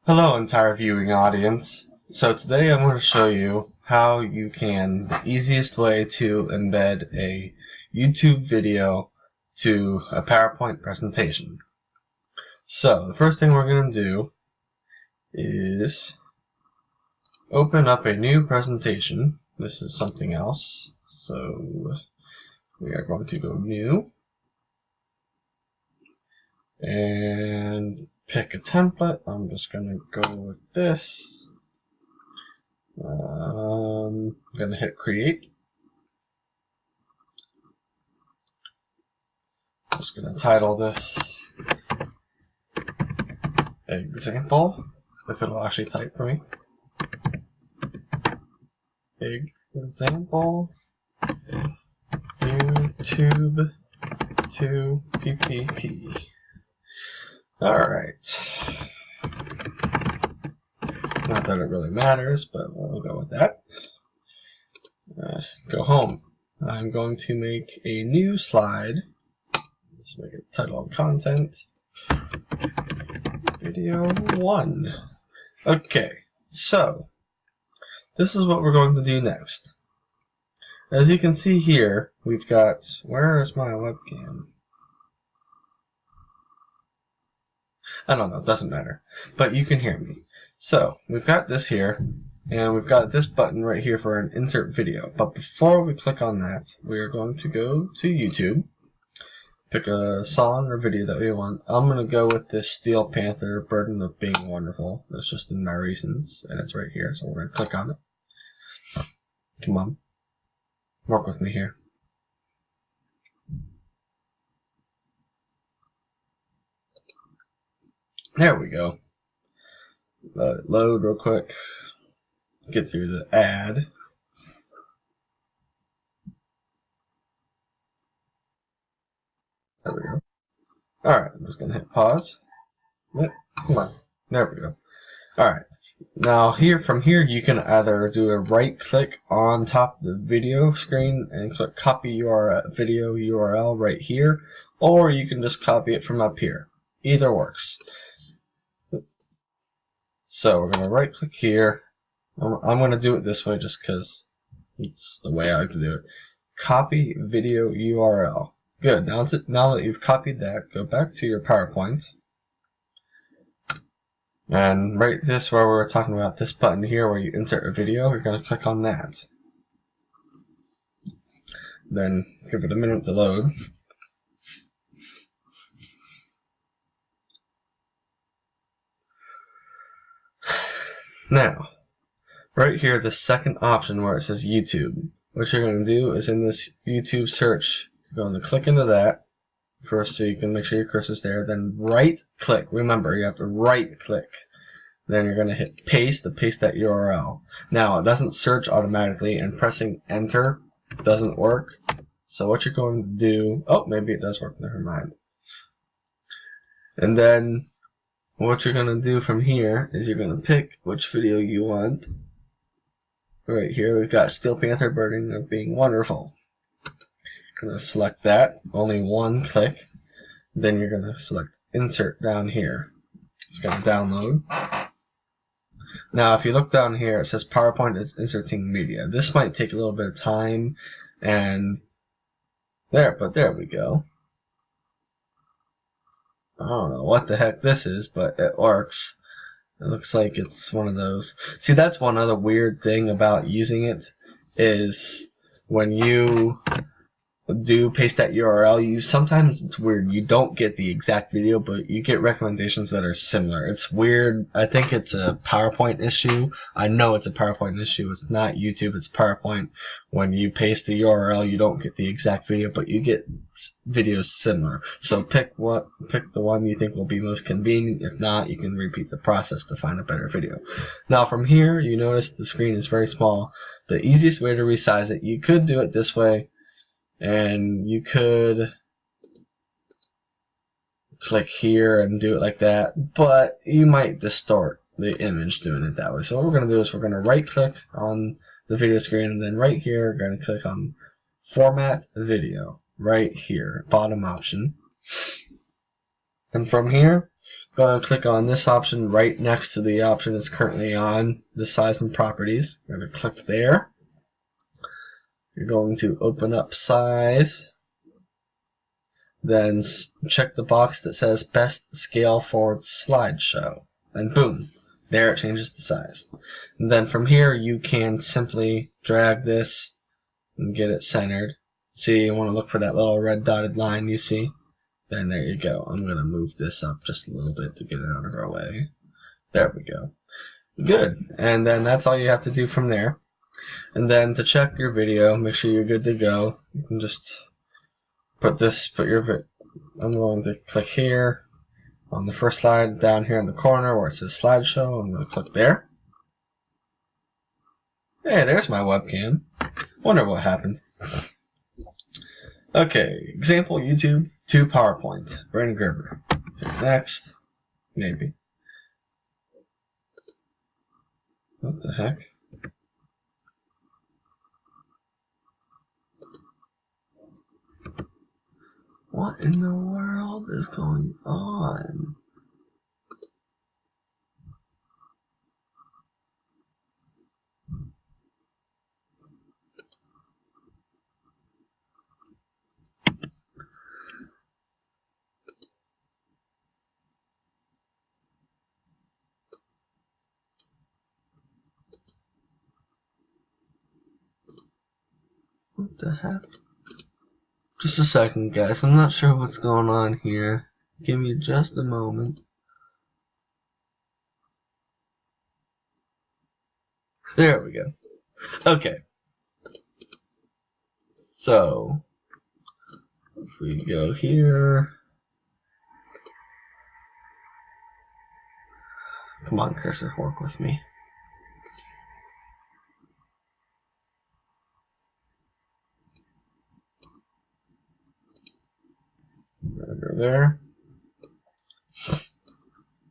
Hello, entire viewing audience. So today I'm going to show you how you can, the easiest way to embed a YouTube video to a PowerPoint presentation. So the first thing we're going to do is open up a new presentation. This is something else. So we are going to go new and pick a template. I'm just going to go with this. I'm going to hit create. I'm just going to title this example, if it'll actually type for me. Example YouTube to PPT. Alright. Not that it really matters, but we'll go with that. Go home. I'm going to make a new slide. Let's make it title and content. Video 1. Okay, so this is what we're going to do next. As you can see here, we've got, where is my webcam? I don't know, it doesn't matter, but you can hear me. So we've got this here, and we've got this button right here for an insert video. But before we click on that, we are going to go to YouTube, pick a song or video that we want. I'm going to go with this Steel Panther, Burden of Being Wonderful. That's just in my reasons, and it's right here, so we're going to click on it. Come on, work with me here. There we go. Let it load real quick. Get through the ad. There we go. Alright, I'm just going to hit pause. Come on. There we go. Alright. Now from here you can either do a right click on top of the video screen and click copy URL, video URL right here, or you can just copy it from up here. Either works. So we're going to right click here. I'm going to do it this way just because it's the way I like to do it. Copy video URL. Good. Now that you've copied that, go back to your PowerPoint. And right this where we're talking about this button here where you insert a video, you're going to click on that. Then give it a minute to load. Now, right here, the second option where it says YouTube, what you're going to do is in this YouTube search, you're going to click into that first so you can make sure your cursor's there, then right click. Remember, you have to right click. Then you're going to hit paste to paste that URL. Now, it doesn't search automatically, and pressing enter doesn't work. So what you're going to do, oh, maybe it does work, never mind. And then what you're going to do from here is you're going to pick which video you want. Right here we've got Steel Panther, Burden of Being Wonderful. Going to select that, only one click. Then you're going to select insert down here. It's going to download. Now if you look down here, it says PowerPoint is inserting media. This might take a little bit of time, and but there we go. I don't know what the heck this is, but it works. It looks like it's one of those. See, that's one other weird thing about using it is when you do paste that URL, sometimes it's weird. You don't get the exact video, but you get recommendations that are similar. It's weird. I think it's a PowerPoint issue. I know it's a PowerPoint issue. It's not YouTube. It's PowerPoint. When you paste the URL, you don't get the exact video, but you get videos similar. So pick the one you think will be most convenient. If not, you can repeat the process to find a better video. Now from here, you notice the screen is very small. The easiest way to resize it, you could do it this way. And you could click here and do it like that, but you might distort the image doing it that way. So what we're going to do is we're going to right click on the video screen, and then right here we're going to click on Format Video right here, bottom option. And from here go ahead and click on this option right next to the option it's currently on, the size and properties. You're going to click there. You're going to open up size. Then check the box that says best scale for slideshow. And boom, there it changes the size. And then from here you can simply drag this and get it centered. See, you want to look for that little red dotted line you see? Then there you go. I'm going to move this up just a little bit to get it out of our way. There we go. Good. And then that's all you have to do from there. And then to check your video, make sure you're good to go. You can just I'm going to click here on the first slide down here in the corner where it says slideshow. I'm going to click there. Hey, there's my webcam. Wonder what happened. Okay, example YouTube to PowerPoint. Branyn Gerber. Hit next. Maybe. What the heck? What in the world is going on? What the heck? Just a second, guys. I'm not sure what's going on here. Give me just a moment. There we go. Okay. So, if we go here. Come on, cursor, work with me. Go there.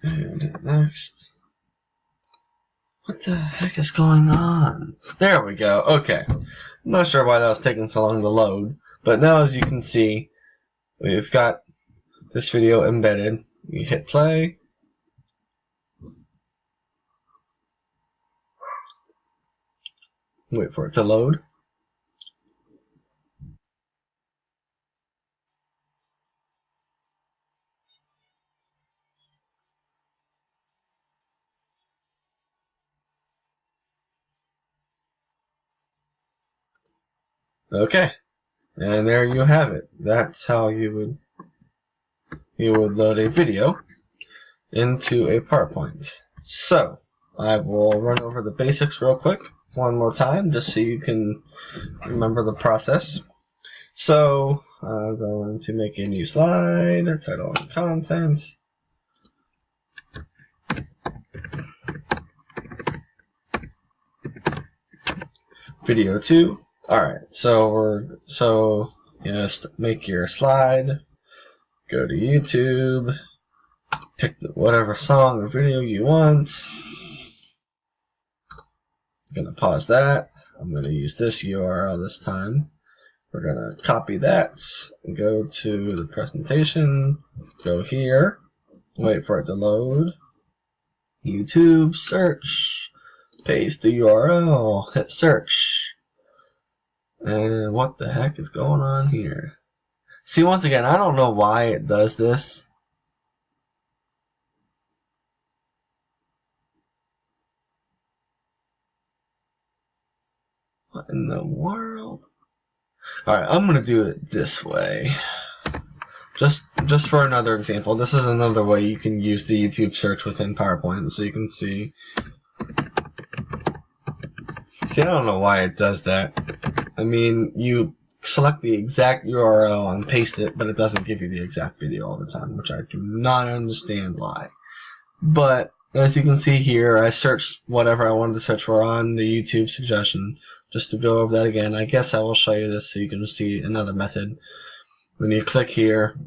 And hit next. What the heck is going on? There we go. Okay. I'm not sure why that was taking so long to load, but now as you can see, we've got this video embedded. You hit play. Wait for it to load. Okay, and there you have it. That's how you would load a video into a PowerPoint. So I will run over the basics real quick one more time just so you can remember the process. So I'm going to make a new slide, title and content. Video 2. Alright, so just make your slide, go to YouTube, pick whatever song or video you want. I'm going to pause that. I'm going to use this URL this time. We're going to copy that and go to the presentation, go here, wait for it to load, YouTube, search, paste the URL, hit search. And what the heck is going on here? See, once again, I don't know why it does this. What in the world? Alright, I'm going to do it this way. Just for another example, this is another way you can use the YouTube search within PowerPoint, so you can see. See, I don't know why it does that. I mean, you select the exact URL and paste it, but it doesn't give you the exact video all the time, which I do not understand why. But as you can see here, I searched whatever I wanted to search for on the YouTube suggestion. Just to go over that again, I guess I will show you this so you can see another method. When you click here,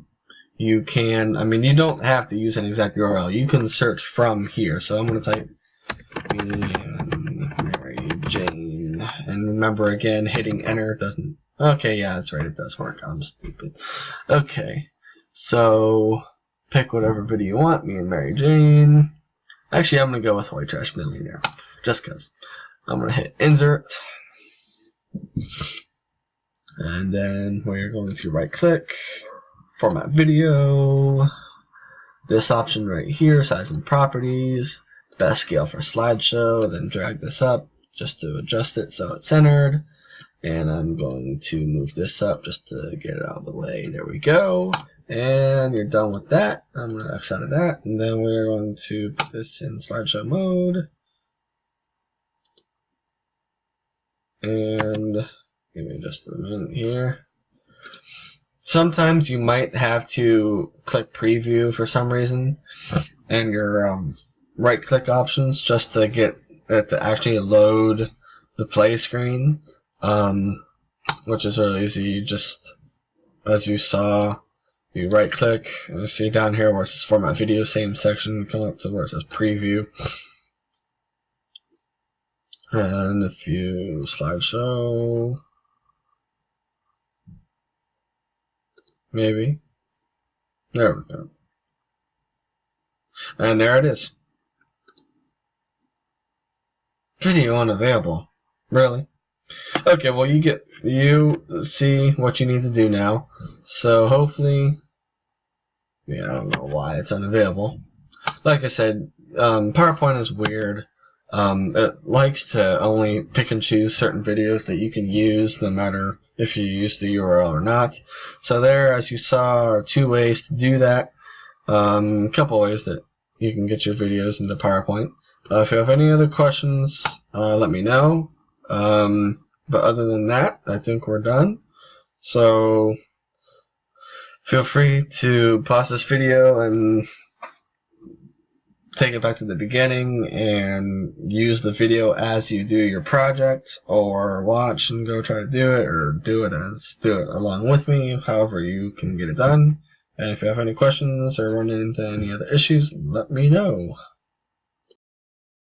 you can, I mean, you don't have to use an exact URL. You can search from here. So I'm going to type Mary Jane. And remember, again, hitting enter doesn't. Okay, yeah, that's right, it does work. I'm stupid. Okay, so pick whatever video you want, me and Mary Jane. Actually, I'm going to go with White Trash Millionaire, just because. I'm going to hit Insert. And then we're going to right click, Format Video. This option right here, Size and Properties. Best scale for slideshow. Then drag this up just to adjust it so it's centered. And I'm going to move this up just to get it out of the way. There we go. And you're done with that. I'm going to X out of that. And then we're going to put this in slideshow mode. And give me just a minute here. Sometimes you might have to click preview for some reason and your right click options just to get it to actually load the play screen, which is really easy. You just, as you saw, you right click and you see down here where it says Format Video, same section, come up to where it says Preview. And if you slideshow, maybe, there we go. And there it is. Video unavailable. Really? Okay, well you see what you need to do now. So hopefully, yeah, I don't know why it's unavailable. Like I said, PowerPoint is weird. It likes to only pick and choose certain videos that you can use, no matter if you use the URL or not. So there, as you saw, are two ways to do that. A couple ways that you can get your videos into PowerPoint. If you have any other questions, let me know. But other than that, I think we're done. So feel free to pause this video and take it back to the beginning and use the video as you do your project, or watch and go try to do it, or do it along with me, however you can get it done. And if you have any questions or run into any other issues, let me know.